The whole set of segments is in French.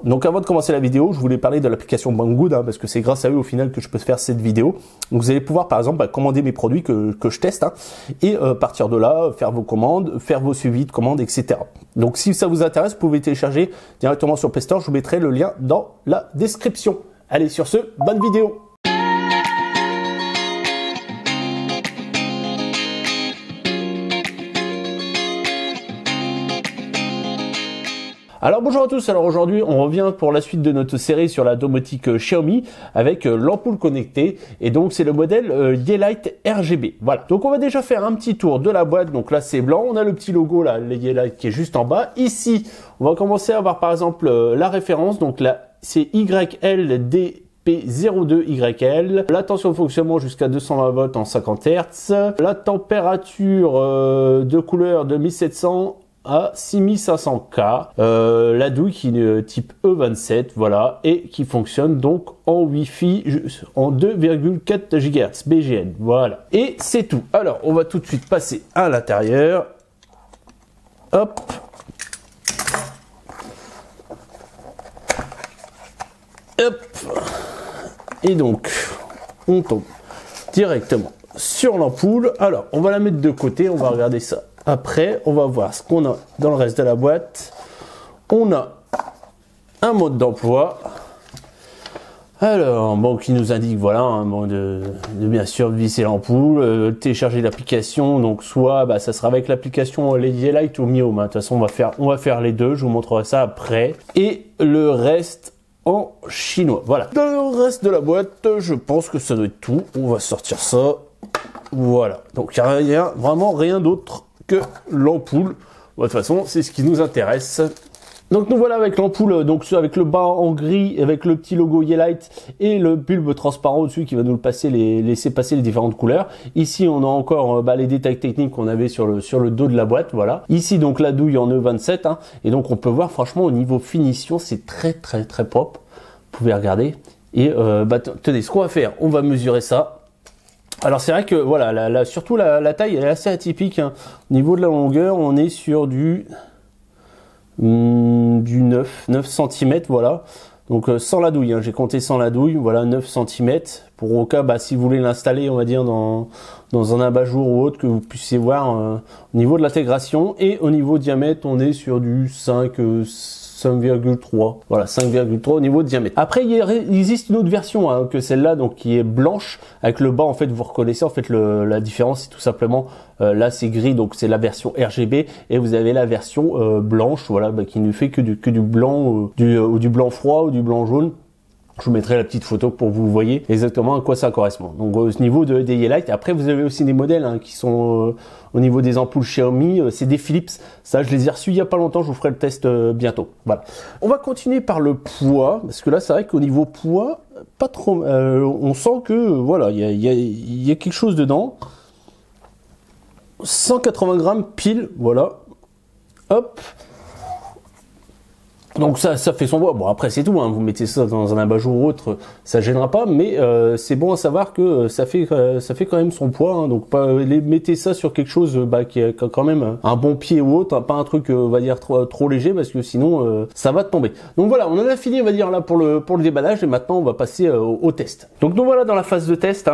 Donc avant de commencer la vidéo, je voulais parler de l'application Banggood, parce que c'est grâce à eux au final que je peux faire cette vidéo. Donc vous allez pouvoir par exemple commander mes produits que je teste, et partir de là, faire vos commandes, faire vos suivis de commandes, etc. Donc si ça vous intéresse, vous pouvez télécharger directement sur Play Store, je vous mettrai le lien dans la description. Allez, sur ce, bonne vidéo! Alors bonjour à tous, alors aujourd'hui on revient pour la suite de notre série sur la domotique Xiaomi avec l'ampoule connectée, et donc c'est le modèle Yeelight RGB. Voilà, donc on va déjà faire un petit tour de la boîte. Donc là c'est blanc, on a le petit logo là, le Yeelight qui est juste en bas. Ici on va commencer à avoir par exemple la référence, donc là c'est YLD P02YL, la tension de fonctionnement jusqu'à 220 volts en 50 Hz, la température de couleur de 1700 à 6500K, la douille qui est type E27, voilà, et qui fonctionne donc en Wi-Fi en 2,4 GHz BGN, voilà. Et c'est tout. Alors, on va tout de suite passer à l'intérieur. Hop. Hop. Et donc, on tombe directement sur l'ampoule. Alors, on va la mettre de côté, on va regarder ça. Après, on va voir ce qu'on a dans le reste de la boîte. On a un mode d'emploi. Alors, bon, qui nous indique, voilà, un mode de bien sûr visser l'ampoule, télécharger l'application. Donc, soit, ça sera avec l'application Yeelight ou Mihome. De toute façon, on va faire les deux. Je vous montrerai ça après. Et le reste en chinois. Voilà. Dans le reste de la boîte, je pense que ça doit être tout. On va sortir ça. Voilà. Donc, il n'y a vraiment rien d'autre que l'ampoule. De toute façon, c'est ce qui nous intéresse. Donc nous voilà avec l'ampoule, donc avec le bas en gris, avec le petit logo Yeelight et le bulbe transparent au-dessus qui va nous laisser passer les différentes couleurs. Ici on a encore les détails techniques qu'on avait sur le dos de la boîte, voilà. Ici donc la douille en E27, et donc on peut voir franchement au niveau finition, c'est très propre. Vous pouvez regarder. Et tenez, ce qu'on va faire, on va mesurer ça. Alors c'est vrai que voilà, surtout la taille elle est assez atypique. Au niveau de la longueur, on est sur du 9 cm, voilà. Donc sans la douille, j'ai compté sans la douille, voilà, 9 cm. Pour au cas, si vous voulez l'installer, on va dire dans un abat-jour ou autre, que vous puissiez voir au niveau de l'intégration. Et au niveau diamètre, on est sur du 5,3, voilà, 5,3 au niveau de diamètre. Après il existe une autre version que celle-là, donc qui est blanche avec le bas. En fait vous reconnaissez en fait la différence, c'est tout simplement là c'est gris, donc c'est la version RGB, et vous avez la version blanche, voilà, qui ne fait que du blanc, ou du blanc froid ou du blanc jaune. Je vous mettrai la petite photo pour que vous voyez exactement à quoi ça correspond. Donc au niveau des Yeelight, après vous avez aussi des modèles qui sont au niveau des ampoules Xiaomi, c'est des Philips. Ça je les ai reçus il y a pas longtemps, je vous ferai le test bientôt. Voilà. On va continuer par le poids, parce que là c'est vrai qu'au niveau poids, pas trop. On sent que voilà, il y a quelque chose dedans. 180 grammes pile, voilà. Hop. Donc ça fait son poids. Bon après c'est tout, vous mettez ça dans un abat-jour ou autre, ça gênera pas, mais c'est bon à savoir que ça fait quand même son poids, donc mettez ça sur quelque chose qui a quand même un bon pied ou autre, pas un truc on va dire trop léger, parce que sinon ça va tomber. Donc voilà, on en a fini on va dire là pour le déballage, et maintenant on va passer au test. Donc nous voilà dans la phase de test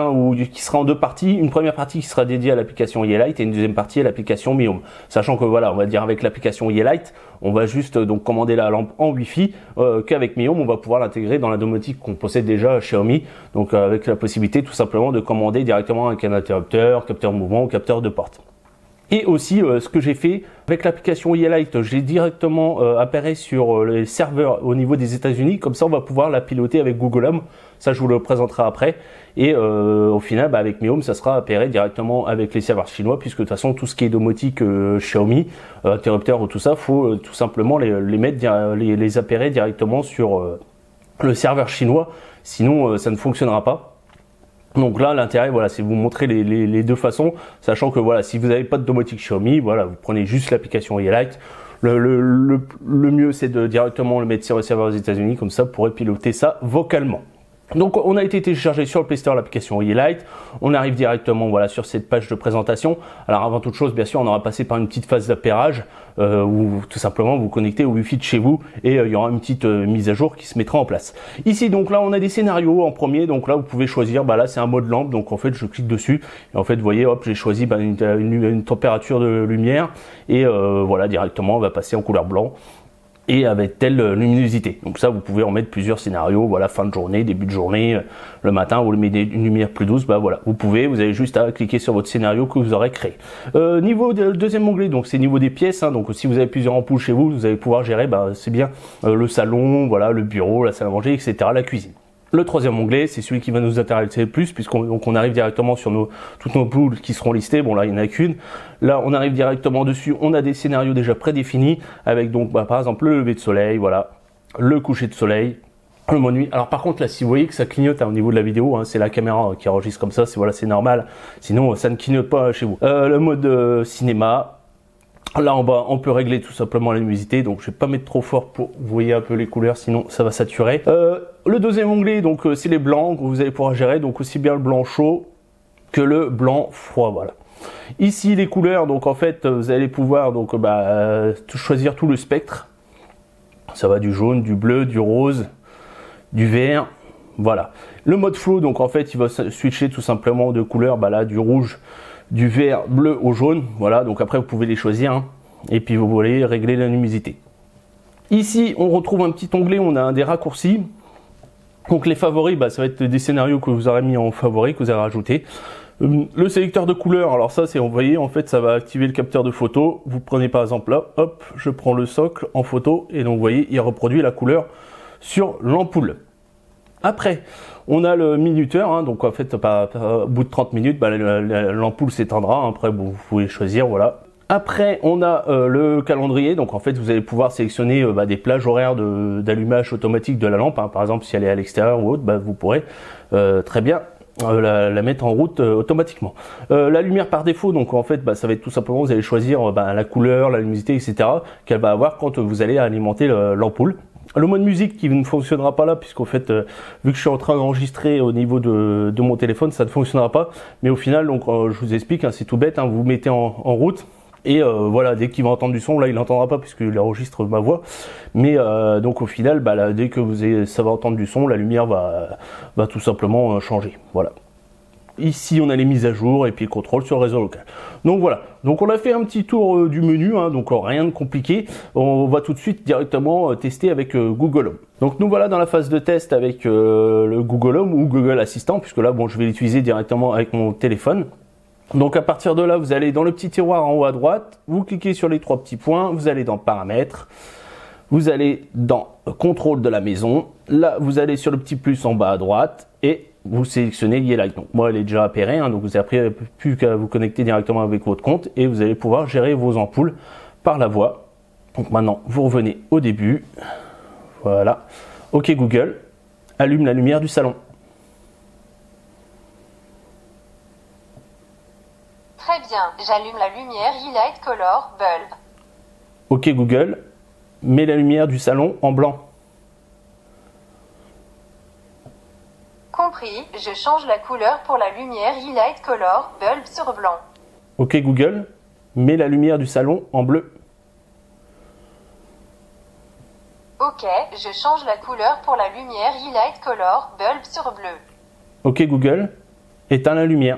qui sera en deux parties. Une première partie qui sera dédiée à l'application Yeelight et une deuxième partie à l'application Mihome. Sachant que voilà, on va dire avec l'application Yeelight, on va juste donc commander la lampe en Wi-Fi, qu'avec Mihome on va pouvoir l'intégrer dans la domotique qu'on possède déjà chez Xiaomi, donc avec la possibilité tout simplement de commander directement avec un interrupteur, capteur mouvement ou capteur de porte. Et aussi ce que j'ai fait avec l'application Yeelight, j'ai directement apparaît sur les serveurs au niveau des États-Unis, comme ça on va pouvoir la piloter avec Google Home. Ça je vous le présenterai après, et au final avec Mihome ça sera appareillé directement avec les serveurs chinois, puisque de toute façon tout ce qui est domotique Xiaomi, interrupteur ou tout ça, faut tout simplement les appareiller directement sur le serveur chinois, sinon ça ne fonctionnera pas. Donc là l'intérêt voilà, c'est vous montrer les deux façons, sachant que voilà, si vous n'avez pas de domotique Xiaomi, voilà, vous prenez juste l'application Yeelight. Le mieux c'est de directement le mettre sur le serveur aux États-Unis, comme ça vous pourrez piloter ça vocalement. Donc on a été téléchargé sur le Play Store l'application Yeelight, on arrive directement voilà sur cette page de présentation. Alors avant toute chose, bien sûr, on aura passé par une petite phase d'appairage où tout simplement vous connectez au Wi-Fi de chez vous et il y aura une petite mise à jour qui se mettra en place. Ici donc là on a des scénarios en premier, donc là vous pouvez choisir, là c'est un mode lampe, donc en fait je clique dessus et en fait vous voyez hop j'ai choisi une température de lumière et voilà directement on va passer en couleur blanc et avec telle luminosité. Donc ça, vous pouvez en mettre plusieurs scénarios, voilà, fin de journée, début de journée, le matin, vous mettez une lumière plus douce, voilà, vous avez juste à cliquer sur votre scénario que vous aurez créé. Niveau deuxième onglet, donc c'est niveau des pièces, donc si vous avez plusieurs ampoules chez vous, vous allez pouvoir gérer, c'est bien le salon, voilà, le bureau, la salle à manger, etc., la cuisine. Le troisième onglet, c'est celui qui va nous intéresser le plus, puisqu'on arrive directement sur toutes nos ampoules qui seront listées. Bon là, il n'y en a qu'une. Là, on arrive directement dessus. On a des scénarios déjà prédéfinis, avec donc par exemple le lever de soleil, voilà, le coucher de soleil, le mode nuit. Alors par contre là, si vous voyez que ça clignote au niveau de la vidéo, c'est la caméra qui enregistre comme ça, c'est normal. Sinon, ça ne clignote pas chez vous. Le mode cinéma. Là en bas, on peut régler tout simplement la luminosité, donc je vais pas mettre trop fort pour vous voyez un peu les couleurs, sinon ça va saturer. Le deuxième onglet, donc c'est les blancs que vous allez pouvoir gérer, donc aussi bien le blanc chaud que le blanc froid, voilà. Ici les couleurs, donc en fait vous allez pouvoir donc choisir tout le spectre. Ça va du jaune, du bleu, du rose, du vert, voilà. Le mode flow, donc en fait il va switcher tout simplement de couleur, là du rouge, du vert, bleu au jaune, voilà, donc après vous pouvez les choisir, et puis vous voulez régler la luminosité. Ici, on retrouve un petit onglet, on a des raccourcis, donc les favoris, ça va être des scénarios que vous aurez mis en favoris, que vous avez rajouté. Le sélecteur de couleurs, alors ça c'est, vous voyez, en fait ça va activer le capteur de photo, vous prenez par exemple là, hop, je prends le socle en photo, et donc vous voyez, il reproduit la couleur sur l'ampoule. Après, on a le minuteur, donc en fait, au bout de 30 minutes, l'ampoule s'éteindra. Après, vous pouvez choisir, voilà. Après, on a le calendrier, donc en fait, vous allez pouvoir sélectionner des plages horaires d'allumage automatique de la lampe. Par exemple, si elle est à l'extérieur ou autre, vous pourrez très bien la mettre en route automatiquement. La lumière par défaut, donc en fait, ça va être tout simplement, vous allez choisir la couleur, la luminosité, etc. qu'elle va avoir quand vous allez alimenter l'ampoule. Le mode musique qui ne fonctionnera pas là, puisqu'en fait, vu que je suis en train d'enregistrer au niveau de mon téléphone, ça ne fonctionnera pas. Mais au final, donc je vous explique, c'est tout bête, vous mettez en route. Et voilà, dès qu'il va entendre du son, là il n'entendra pas puisqu'il enregistre ma voix. Mais donc au final, dès que ça va entendre du son, la lumière va tout simplement changer. Voilà. Ici, on a les mises à jour et puis le contrôle sur le réseau local. Donc voilà, donc on a fait un petit tour du menu, donc rien de compliqué. On va tout de suite directement tester avec Google Home. Donc nous voilà dans la phase de test avec le Google Home ou Google Assistant, puisque là, je vais l'utiliser directement avec mon téléphone. Donc à partir de là, vous allez dans le petit tiroir en haut à droite, vous cliquez sur les trois petits points, vous allez dans Paramètres, vous allez dans Contrôle de la maison, là vous allez sur le petit plus en bas à droite et vous sélectionnez Yeelight. Donc moi elle est déjà appairée, donc vous n'avez plus qu'à vous connecter directement avec votre compte et vous allez pouvoir gérer vos ampoules par la voix. Donc maintenant vous revenez au début, voilà, OK Google, allume la lumière du salon. Très bien, j'allume la lumière Yeelight Color Bulb. OK Google, mets la lumière du salon en blanc. Compris, je change la couleur pour la lumière Yeelight Color Bulb sur blanc. OK Google, mets la lumière du salon en bleu. OK, je change la couleur pour la lumière Yeelight Color Bulb sur bleu. OK Google, éteins la lumière.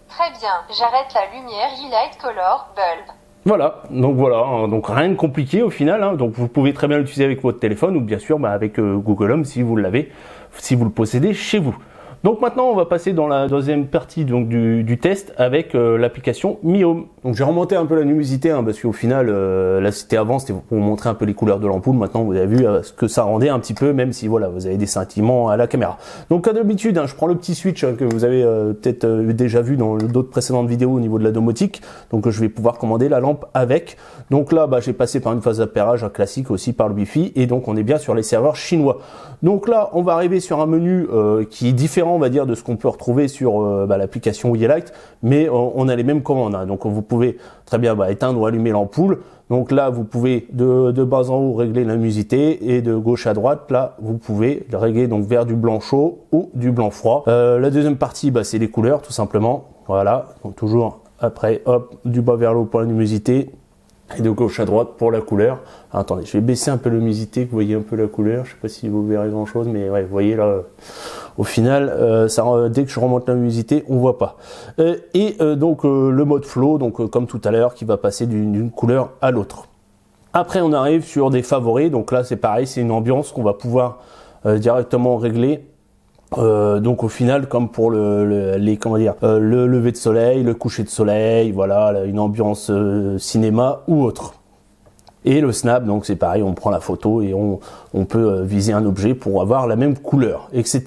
Très bien, j'arrête la lumière Yeelight Color Bulb. Voilà, donc rien de compliqué au final, donc vous pouvez très bien l'utiliser avec votre téléphone ou bien sûr avec Google Home si vous l'avez, si vous le possédez chez vous. Donc maintenant on va passer dans la deuxième partie donc, du test avec l'application Mi Home. Donc j'ai remonté un peu la luminosité parce qu'au final là c'était avant, c'était pour vous montrer un peu les couleurs de l'ampoule. Maintenant vous avez vu ce que ça rendait un petit peu, même si voilà vous avez des scintillements à la caméra. Donc comme d'habitude je prends le petit switch que vous avez peut-être déjà vu dans d'autres précédentes vidéos au niveau de la domotique. Donc je vais pouvoir commander la lampe avec. Donc là j'ai passé par une phase d'appairage classique aussi par le Wi-Fi et donc on est bien sur les serveurs chinois. Donc là on va arriver sur un menu qui est différent différent, on va dire, de ce qu'on peut retrouver sur l'application Yeelight, mais on a les mêmes commandes. Hein. Donc vous pouvez très bien éteindre ou allumer l'ampoule. Donc là, vous pouvez de bas en haut régler la luminosité et de gauche à droite, là, vous pouvez le régler donc vers du blanc chaud ou du blanc froid. La deuxième partie, c'est les couleurs, tout simplement. Voilà, donc toujours après, hop, du bas vers le haut pour la luminosité. Et de gauche à droite pour la couleur. Alors, attendez, je vais baisser un peu la luminosité, que vous voyez un peu la couleur. Je sais pas si vous verrez grand chose, mais ouais, vous voyez là, au final, dès que je remonte la luminosité, on voit pas. Donc le mode flow, donc comme tout à l'heure, qui va passer d'une couleur à l'autre. Après, on arrive sur des favoris. Donc là, c'est pareil, c'est une ambiance qu'on va pouvoir directement régler. Donc au final, comme pour le lever de soleil, le coucher de soleil, voilà, une ambiance cinéma ou autre. Et le snap, donc c'est pareil, on prend la photo et on peut viser un objet pour avoir la même couleur, etc.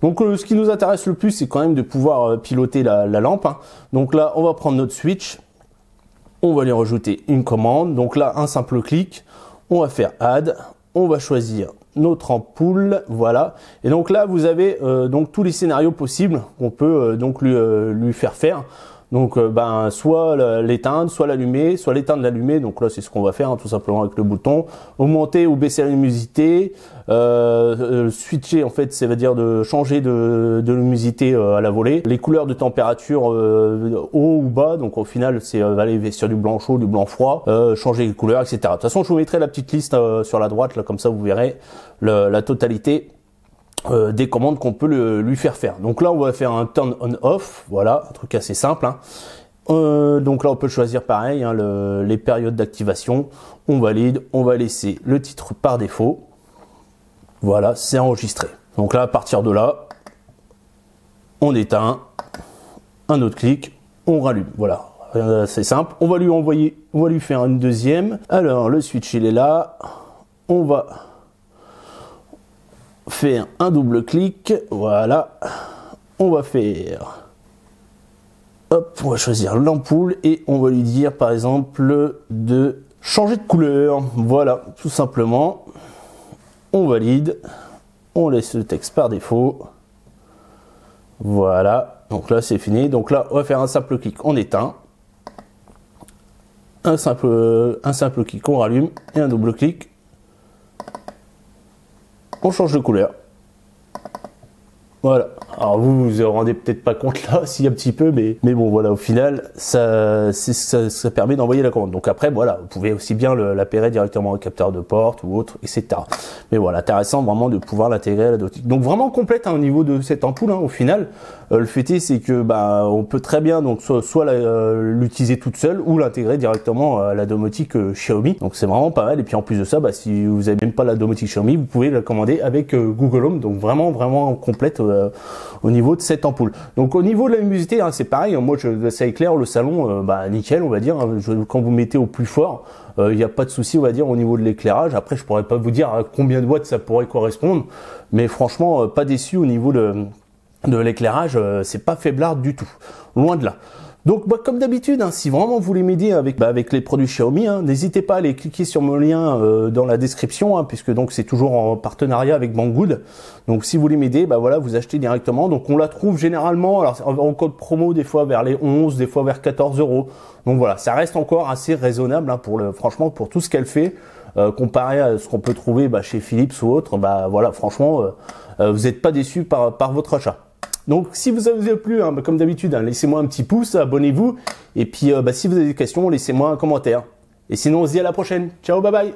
Donc ce qui nous intéresse le plus, c'est quand même de pouvoir piloter la lampe. Hein. Donc là, on va prendre notre switch, on va lui rajouter une commande. Donc là, un simple clic, on va faire add, on va choisir notre ampoule, voilà. Et donc là, vous avez donc tous les scénarios possibles qu'on peut donc lui faire faire. Donc soit l'éteindre, soit l'allumer, soit l'éteindre, l'allumer. Donc là, c'est ce qu'on va faire, hein, tout simplement avec le bouton. Augmenter ou baisser la luminosité. Switcher, en fait, ça veut dire de changer de luminosité à la volée. Les couleurs de température haut ou bas. Donc au final, c'est aller sur du blanc chaud, du blanc froid. Changer les couleurs, etc. De toute façon, je vous mettrai la petite liste sur la droite, là, comme ça, vous verrez la totalité des commandes qu'on peut lui faire faire. Donc là, on va faire un turn on off, voilà, un truc assez simple. Hein. Donc là, on peut choisir pareil, hein, les périodes d'activation. On valide, on va laisser le titre par défaut. Voilà, c'est enregistré. Donc là, à partir de là, on éteint, un autre clic, on rallume. Voilà, c'est simple. On va lui faire une deuxième. Alors, le switch, il est là. On va faire un double clic, voilà, on va faire, hop, on va choisir l'ampoule et on va lui dire par exemple de changer de couleur, voilà, tout simplement, on valide, on laisse le texte par défaut, voilà, donc là c'est fini, donc là on va faire un simple clic, on éteint, un simple clic, on rallume et un double clic, on change de couleur. Voilà. Alors vous vous rendez peut-être pas compte là, si un petit peu, mais bon voilà, au final, ça permet d'envoyer la commande. Donc après, voilà, vous pouvez aussi bien l'appairer directement au capteur de porte ou autre, etc. Mais voilà, intéressant vraiment de pouvoir l'intégrer à la domotique. Donc vraiment complète hein, au niveau de cette ampoule, hein, au final. Le fait est, c'est que on peut très bien donc soit l'utiliser toute seule ou l'intégrer directement à la domotique Xiaomi. Donc c'est vraiment pas mal. Et puis en plus de ça, si vous avez même pas la domotique Xiaomi, vous pouvez la commander avec Google Home. Donc vraiment complète au niveau de cette ampoule. Donc au niveau de la luminosité, hein, c'est pareil. Moi, ça éclaire le salon, nickel, on va dire. Hein, quand vous mettez au plus fort, il n'y a pas de souci, on va dire, au niveau de l'éclairage. Après, je pourrais pas vous dire à combien de watts ça pourrait correspondre, mais franchement, pas déçu au niveau de l'éclairage, c'est pas faiblard du tout, loin de là. Donc comme d'habitude, hein, si vraiment vous voulez m'aider avec les produits Xiaomi, hein, n'hésitez pas à aller cliquer sur mon lien dans la description, hein, puisque donc c'est toujours en partenariat avec Banggood. Donc si vous voulez m'aider, voilà, vous achetez directement. Donc on la trouve généralement, alors en code promo des fois vers les 11, des fois vers 14 €. Donc voilà, ça reste encore assez raisonnable hein, franchement pour tout ce qu'elle fait. Comparé à ce qu'on peut trouver chez Philips ou autre, voilà, franchement, vous n'êtes pas déçus par votre achat. Donc si vous avez plu, hein, comme d'habitude, hein, laissez-moi un petit pouce, abonnez-vous, et puis si vous avez des questions, laissez-moi un commentaire. Et sinon, on se dit à la prochaine. Ciao, bye bye.